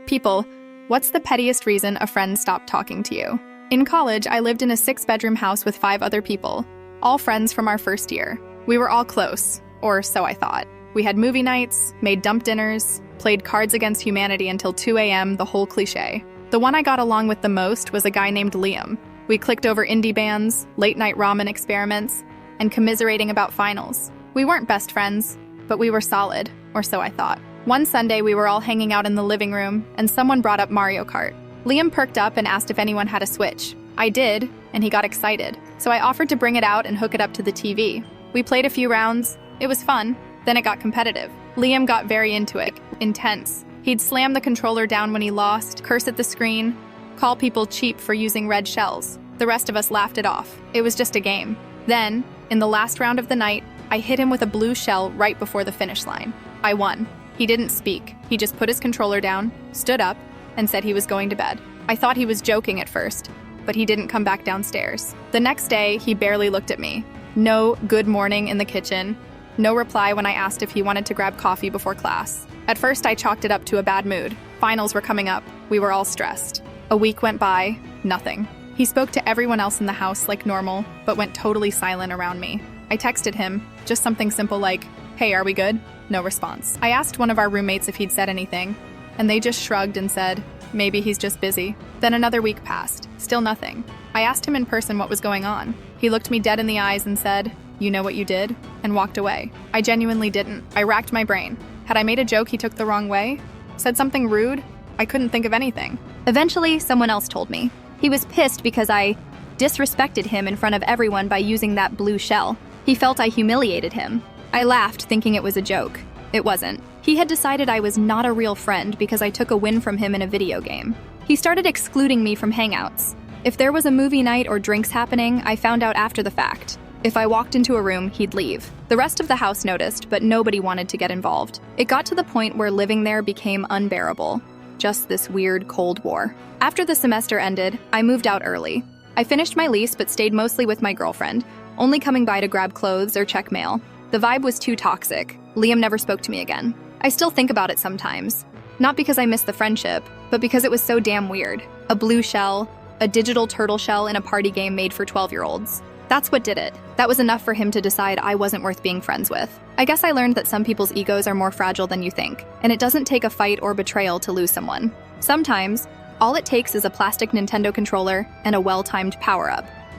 People, what's the pettiest reason a friend stopped talking to you? In college, I lived in a 6-bedroom house with 5 other people, all friends from our first year. We were all close, or so I thought. We had movie nights, made dump dinners, played Cards Against Humanity until 2 a.m., the whole cliche. The one I got along with the most was a guy named Liam. We clicked over indie bands, late-night ramen experiments, and commiserating about finals. We weren't best friends, but we were solid, or so I thought. One Sunday, we were all hanging out in the living room, and someone brought up Mario Kart. Liam perked up and asked if anyone had a Switch. I did, and he got excited, so I offered to bring it out and hook it up to the TV. We played a few rounds. It was fun. Then it got competitive. Liam got very into it, intense. He'd slam the controller down when he lost, curse at the screen, call people cheap for using red shells. The rest of us laughed it off. It was just a game. Then, in the last round of the night, I hit him with a blue shell right before the finish line. I won. He didn't speak. He just put his controller down, stood up, and said he was going to bed. I thought he was joking at first, but he didn't come back downstairs. The next day, he barely looked at me. No good morning in the kitchen. No reply when I asked if he wanted to grab coffee before class. At first, I chalked it up to a bad mood. Finals were coming up. We were all stressed. A week went by, nothing. He spoke to everyone else in the house like normal, but went totally silent around me. I texted him, just something simple like, "Hey, are we good?" No response. I asked one of our roommates if he'd said anything, and they just shrugged and said, "Maybe he's just busy." Then another week passed, still nothing. I asked him in person what was going on. He looked me dead in the eyes and said, "You know what you did?" and walked away. I genuinely didn't. I racked my brain. Had I made a joke he took the wrong way? Said something rude? I couldn't think of anything. Eventually, someone else told me. He was pissed because I disrespected him in front of everyone by using that blue shell. He felt I humiliated him. I laughed, thinking it was a joke. It wasn't. He had decided I was not a real friend because I took a win from him in a video game. He started excluding me from hangouts. If there was a movie night or drinks happening, I found out after the fact. If I walked into a room, he'd leave. The rest of the house noticed, but nobody wanted to get involved. It got to the point where living there became unbearable. Just this weird Cold War. After the semester ended, I moved out early. I finished my lease but stayed mostly with my girlfriend, only coming by to grab clothes or check mail. The vibe was too toxic. Liam never spoke to me again. I still think about it sometimes. Not because I miss the friendship, but because it was so damn weird. A blue shell, a digital turtle shell in a party game made for 12-year-olds. That's what did it. That was enough for him to decide I wasn't worth being friends with. I guess I learned that some people's egos are more fragile than you think, and it doesn't take a fight or betrayal to lose someone. Sometimes, all it takes is a plastic Nintendo controller and a well-timed power-up.